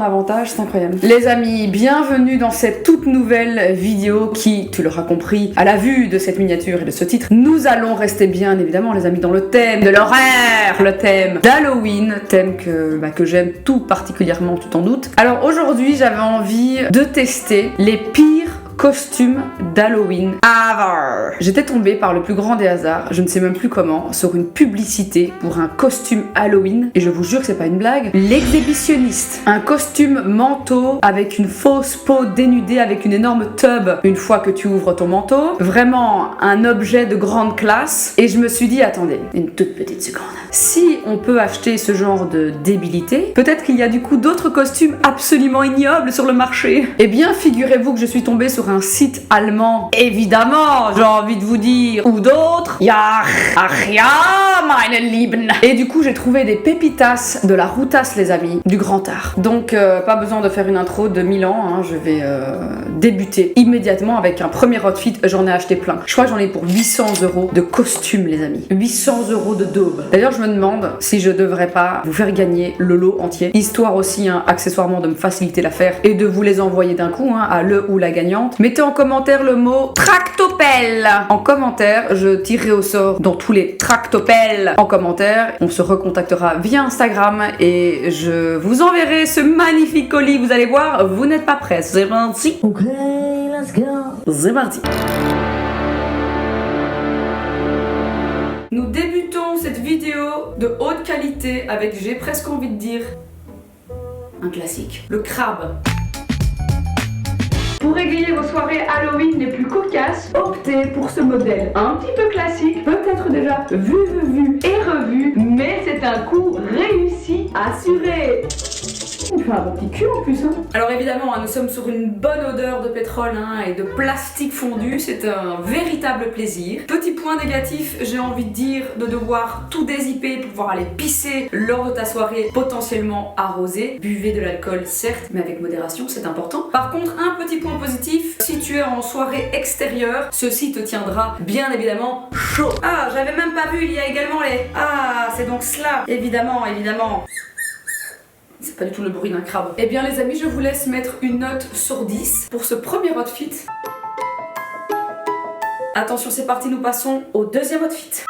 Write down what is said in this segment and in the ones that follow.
en avantage, c'est incroyable. Les amis, bienvenue dans cette toute nouvelle vidéo qui, tu l'auras compris, à la vue de cette miniature et de ce titre, nous allons rester bien évidemment les amis dans le thème de l'horaire, le thème d'Halloween, thème que j'aime tout particulièrement, tu t'en doutes. Alors aujourd'hui, j'avais envie de tester les pires costume d'Halloween ever. J'étais tombée par le plus grand des hasards, je ne sais même plus comment, sur une publicité pour un costume Halloween, et je vous jure que c'est pas une blague. L'exhibitionniste, un costume manteau avec une fausse peau dénudée avec une énorme tub une fois que tu ouvres ton manteau, vraiment un objet de grande classe. Et je me suis dit, attendez, une toute petite seconde, si on peut acheter ce genre de débilité, peut-être qu'il y a du coup d'autres costumes absolument ignobles sur le marché. Eh bien, figurez-vous que je suis tombée sur un site allemand, évidemment, j'ai envie de vous dire, ou d'autres. Ja, ach ja, meine Lieben. Et du coup, j'ai trouvé des pépitas de la routasse, les amis, du grand art. Donc, pas besoin de faire une intro de 1000 ans, hein, je vais débuter immédiatement avec un premier outfit. J'en ai acheté plein. Je crois que j'en ai pour 800 € de costumes, les amis. 800 € de daube. D'ailleurs, je me demande si je devrais pas vous faire gagner le lot entier, histoire aussi, hein, accessoirement, de me faciliter l'affaire et de vous les envoyer d'un coup, hein, à le ou la gagnante. Mettez en commentaire le mot tractopelle. En commentaire, je tirerai au sort dans tous les tractopelles en commentaire. On se recontactera via Instagram et je vous enverrai ce magnifique colis. Vous allez voir, vous n'êtes pas prêts. C'est parti. Ok, let's go. C'est parti. Nous débutons cette vidéo de haute qualité avec, j'ai presque envie de dire, un classique. Le crabe. Pour égayer vos soirées Halloween les plus cocasses, optez pour ce modèle un petit peu classique, peut-être déjà vu et revu, mais c'est un coup réussi, assuré. Il fait un bon petit cul en plus, hein. Alors évidemment, hein, nous sommes sur une bonne odeur de pétrole, hein, et de plastique fondu, c'est un véritable plaisir. Petit point négatif, j'ai envie de dire, de devoir tout dézipper pour pouvoir aller pisser lors de ta soirée potentiellement arrosée. Buvez de l'alcool, certes, mais avec modération, c'est important. Par contre, un petit point positif, si tu es en soirée extérieure, ceci te tiendra bien évidemment chaud. Ah, j'avais même pas vu, il y a également les... Ah, c'est donc cela, évidemment. C'est pas du tout le bruit d'un crabe. Eh bien les amis, je vous laisse mettre une note sur 10 pour ce premier outfit. Attention, c'est parti, nous passons au deuxième outfit.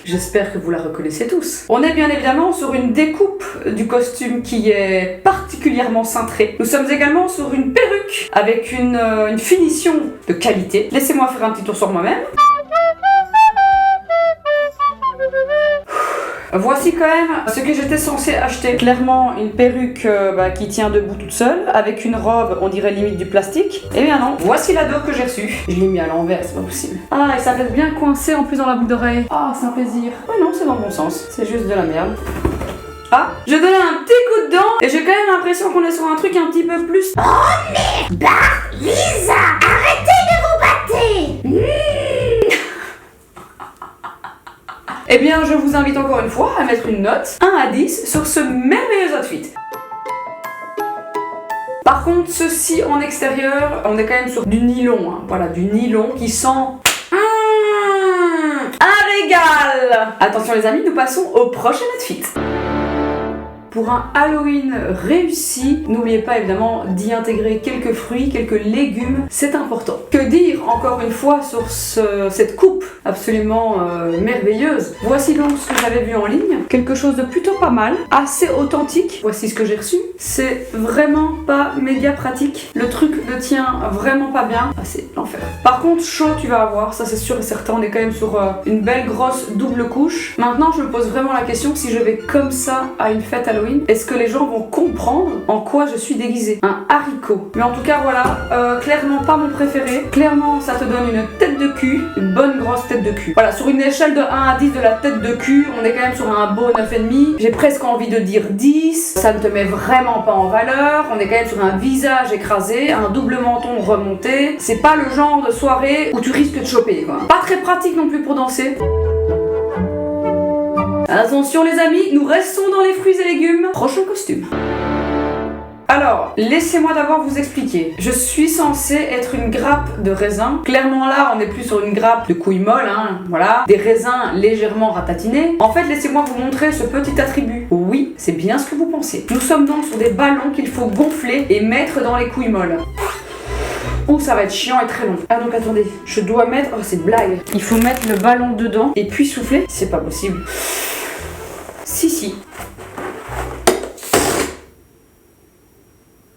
J'espère que vous la reconnaissez tous. On est bien évidemment sur une découpe du costume qui est particulièrement cintrée. Nous sommes également sur une perruque avec une finition de qualité. Laissez-moi faire un petit tour sur moi-même. Voici quand même ce que j'étais censée acheter. Clairement une perruque qui tient debout toute seule, avec une robe, on dirait limite du plastique. Eh bien non, voici la dope que j'ai reçue. Je l'ai mis à l'envers, c'est pas possible. Ah, et ça reste bien coincé en plus dans la boucle d'oreille. Ah, c'est un plaisir. Oh non, c'est dans le bon sens, c'est juste de la merde. Ah, je donnais un petit coup de dent et j'ai quand même l'impression qu'on est sur un truc un petit peu plus... Oh merde, Lisa, arrêtez de vous battre. Eh bien, je vous invite encore une fois à mettre une note 1 à 10 sur ce merveilleux outfit. Par contre, ceci en extérieur, on est quand même sur du nylon, hein. Voilà, du nylon qui sent... un régal. Attention les amis, nous passons au prochain outfit. Pour un Halloween réussi, n'oubliez pas évidemment d'y intégrer quelques fruits, quelques légumes, c'est important. Que dire encore une fois sur cette coupe absolument merveilleuse. Voici donc ce que j'avais vu en ligne, quelque chose de plutôt pas mal, assez authentique. Voici ce que j'ai reçu. C'est vraiment pas méga pratique. Le truc ne tient vraiment pas bien. Ah, c'est l'enfer. Par contre, chaud tu vas avoir, ça c'est sûr et certain. On est quand même sur une belle grosse double couche. Maintenant, je me pose vraiment la question si je vais comme ça à une fête Halloween. Est-ce que les gens vont comprendre en quoi je suis déguisée? Un haricot. Mais en tout cas, voilà, clairement pas mon préféré. Clairement, ça te donne une tête de cul, une bonne grosse tête de cul. Voilà, sur une échelle de 1 à 10 de la tête de cul, on est quand même sur un beau 9,5. J'ai presque envie de dire 10. Ça ne te met vraiment pas en valeur. On est quand même sur un visage écrasé, un double menton remonté. C'est pas le genre de soirée où tu risques de choper, quoi. Pas très pratique non plus pour danser. Attention les amis, nous restons dans les fruits et légumes. Prochain costume. Alors, laissez-moi d'abord vous expliquer. Je suis censée être une grappe de raisin. Clairement là, on n'est plus sur une grappe de couilles molles, hein, voilà. Des raisins légèrement ratatinés. En fait, laissez-moi vous montrer ce petit attribut. Oui, c'est bien ce que vous pensez. Nous sommes donc sur des ballons qu'il faut gonfler et mettre dans les couilles molles. Ouh, ça va être chiant et très long. Ah donc attendez, je dois mettre... Oh, c'est une blague. Il faut mettre le ballon dedans et puis souffler. C'est pas possible. Si.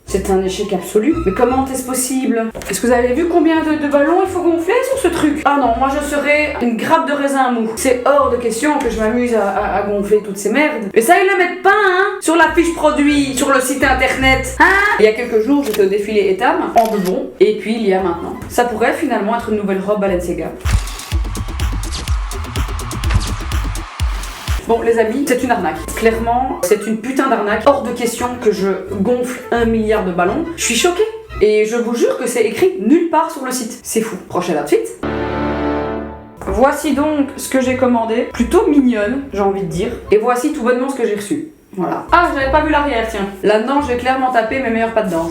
C'est un échec absolu. Mais comment est-ce possible? Est-ce que vous avez vu combien de ballons il faut gonfler sur ce truc? Ah non, moi je serais une grappe de raisin mou. C'est hors de question que je m'amuse à gonfler toutes ces merdes. Et ça, ils le mettent pas, hein, sur la fiche produit, sur le site internet. Hein? Il y a quelques jours, j'étais au défilé Etam, en doublon. Et puis il y a maintenant. Ça pourrait finalement être une nouvelle robe Balenciaga. Bon les amis, c'est une arnaque. Clairement, c'est une putain d'arnaque. Hors de question que je gonfle 1 milliard de ballons. Je suis choquée. Et je vous jure que c'est écrit nulle part sur le site. C'est fou. Prochaine outfit. Voici donc ce que j'ai commandé. Plutôt mignonne, j'ai envie de dire. Et voici tout bonnement ce que j'ai reçu. Voilà. Ah, j'avais pas vu l'arrière, tiens. Là-dedans, j'ai clairement tapé mes meilleurs pas de danse.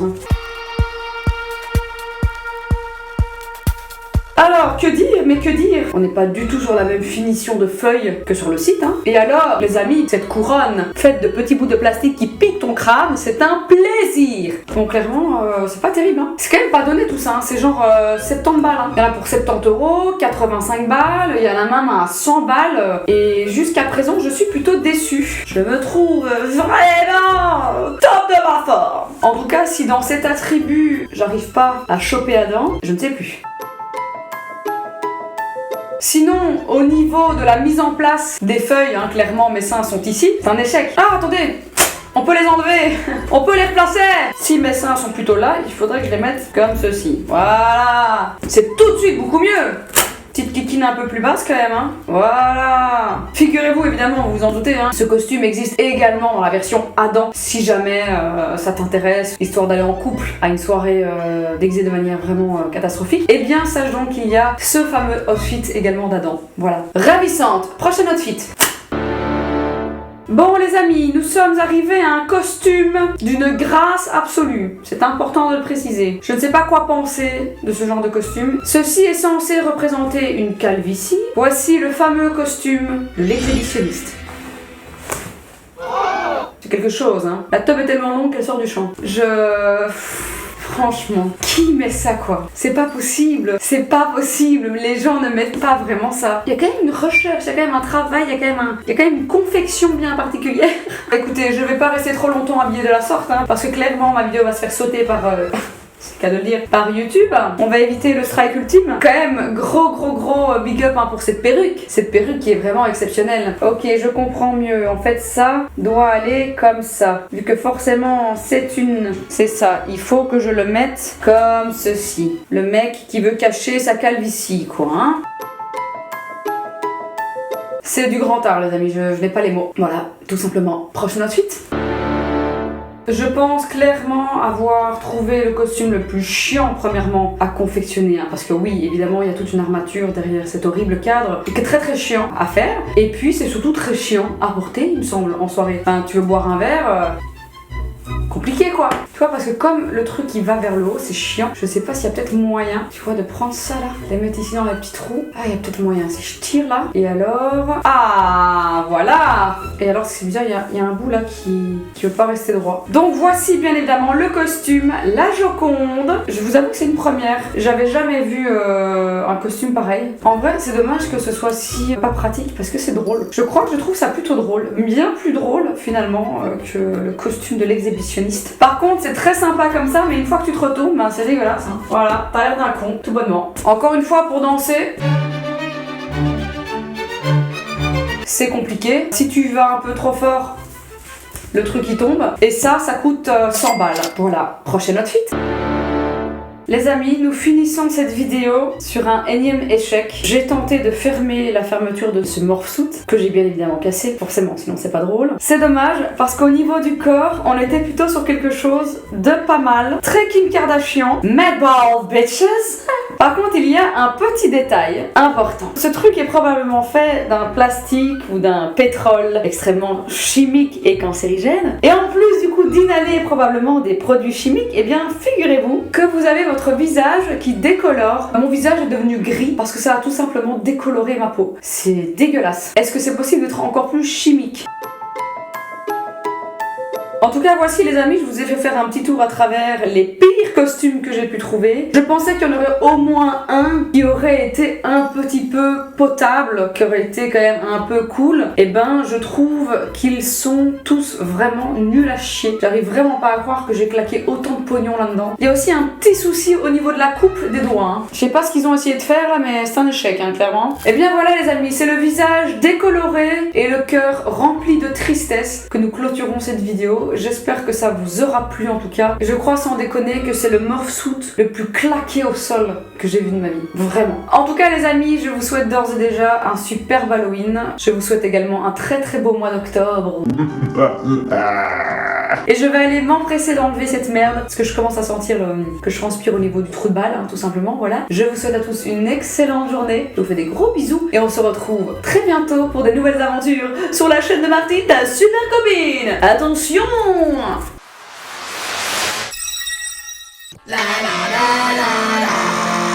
Alors, que dire? Mais que dire? On n'est pas du tout sur la même finition de feuilles que sur le site, hein. Et alors, les amis, cette couronne faite de petits bouts de plastique qui piquent ton crâne, c'est un plaisir. Donc clairement, c'est pas terrible, hein. C'est quand même pas donné tout ça, hein. C'est genre 70 balles, hein. Il y en a pour 70 €, 85 balles, il y en a même à 100 balles. Et jusqu'à présent, je suis plutôt déçue. Je me trouve vraiment top de ma forme. En tout cas, si dans cet attribut, j'arrive pas à choper Adam, je ne sais plus. Sinon, au niveau de la mise en place des feuilles, hein, clairement mes seins sont ici, c'est un échec. Ah, attendez, on peut les enlever, on peut les replacer. Si mes seins sont plutôt là, il faudrait que je les mette comme ceci. Voilà, c'est tout de suite beaucoup mieux. Petite kikine un peu plus basse quand même, hein. Voilà. Figurez-vous, évidemment, vous vous en doutez, hein, ce costume existe également dans la version Adam, si jamais ça t'intéresse, histoire d'aller en couple à une soirée déguisée de manière vraiment catastrophique. Eh bien, sache donc qu'il y a ce fameux outfit également d'Adam. Voilà. Ravissante. Prochain outfit. Bon les amis, nous sommes arrivés à un costume d'une grâce absolue. C'est important de le préciser. Je ne sais pas quoi penser de ce genre de costume. Ceci est censé représenter une calvitie. Voici le fameux costume de l'exhibitionniste. C'est quelque chose, hein. La tube est tellement longue qu'elle sort du champ. Franchement, qui met ça quoi? C'est pas possible, c'est pas possible, les gens ne mettent pas vraiment ça. Il y a quand même une recherche, il y a quand même un travail, il y a quand même une confection bien particulière. Écoutez, je vais pas rester trop longtemps habillée de la sorte, hein, parce que clairement ma vidéo va se faire sauter par... c'est le cas de le dire, par YouTube. On va éviter le strike ultime. Quand même, gros big up, hein, pour cette perruque. Cette perruque qui est vraiment exceptionnelle. Ok, je comprends mieux. En fait, ça doit aller comme ça. Vu que forcément, c'est ça. Il faut que je le mette comme ceci. Le mec qui veut cacher sa calvitie, quoi, hein. C'est du grand art, les amis. Je n'ai pas les mots. Voilà, tout simplement. Prochaine outfit. Je pense clairement avoir trouvé le costume le plus chiant premièrement à confectionner, hein, parce que oui, évidemment, il y a toute une armature derrière cet horrible cadre qui est très chiant à faire, et puis c'est surtout très chiant à porter, il me semble, en soirée. Enfin, tu veux boire un verre, compliqué quoi. Tu vois, parce que comme le truc il va vers le haut, c'est chiant. Je sais pas s'il y a peut-être moyen, tu vois, de prendre ça là, de les mettre ici dans les petits trous. Ah, il y a peut-être moyen. Si je tire là, et alors... Ah, voilà. Et alors, c'est bizarre, il y a un bout là qui veut pas rester droit. Donc voici bien évidemment le costume, la Joconde. Je vous avoue que c'est une première. J'avais jamais vu un costume pareil. En vrai, c'est dommage que ce soit si pas pratique, parce que c'est drôle. Je crois que je trouve ça plutôt drôle. Bien plus drôle, finalement, que le costume de l'exhibitionniste. Par contre, c'est très sympa comme ça, mais une fois que tu te retournes, ben, c'est dégueulasse. Hein. Voilà, t'as l'air d'un con, tout bonnement. Encore une fois, pour danser, c'est compliqué. Si tu vas un peu trop fort, le truc il tombe. Et ça coûte 100 balles. Voilà, prochaine outfit. Les amis, nous finissons cette vidéo sur un énième échec. J'ai tenté de fermer la fermeture de ce morphsuit, que j'ai bien évidemment cassé, forcément, sinon c'est pas drôle. C'est dommage, parce qu'au niveau du corps, on était plutôt sur quelque chose de pas mal. Très Kim Kardashian, mad ball bitches. Par contre, il y a un petit détail important. Ce truc est probablement fait d'un plastique ou d'un pétrole extrêmement chimique et cancérigène. Et en plus du coup d'inhaler probablement des produits chimiques, eh bien figurez-vous que vous avez votre visage qui décolore. Mon visage est devenu gris parce que ça a tout simplement décoloré ma peau. C'est dégueulasse. Est-ce que c'est possible d'être encore plus chimique ? En tout cas, voici les amis, je vous ai fait faire un petit tour à travers les pires costumes que j'ai pu trouver. Je pensais qu'il y en aurait au moins un qui aurait été un petit peu potable, qui aurait été quand même un peu cool. Et ben, je trouve qu'ils sont tous vraiment nuls à chier. J'arrive vraiment pas à croire que j'ai claqué autant de pognon là-dedans. Il y a aussi un petit souci au niveau de la coupe des doigts. Hein. Je sais pas ce qu'ils ont essayé de faire là, mais c'est un échec, hein, clairement. Et bien voilà les amis, c'est le visage décoloré et le cœur rempli de tristesse que nous clôturons cette vidéo. J'espère que ça vous aura plu en tout cas. Je crois sans déconner que c'est le morphsuit le plus claqué au sol que j'ai vu de ma vie. Vraiment. En tout cas les amis, je vous souhaite d'ores et déjà un superbe Halloween. Je vous souhaite également un très très beau mois d'octobre. Et je vais aller m'empresser d'enlever cette merde parce que je commence à sentir que je transpire au niveau du trou de balle, hein, tout simplement. Voilà. Je vous souhaite à tous une excellente journée. Je vous fais des gros bisous et on se retrouve très bientôt pour de nouvelles aventures sur la chaîne de Marty, ta super copine. Attention!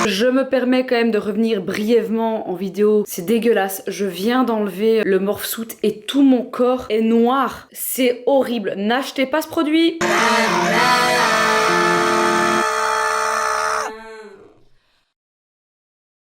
Je me permets quand même de revenir brièvement en vidéo. C'est dégueulasse. Je viens d'enlever le morphsuit et tout mon corps est noir. C'est horrible. N'achetez pas ce produit.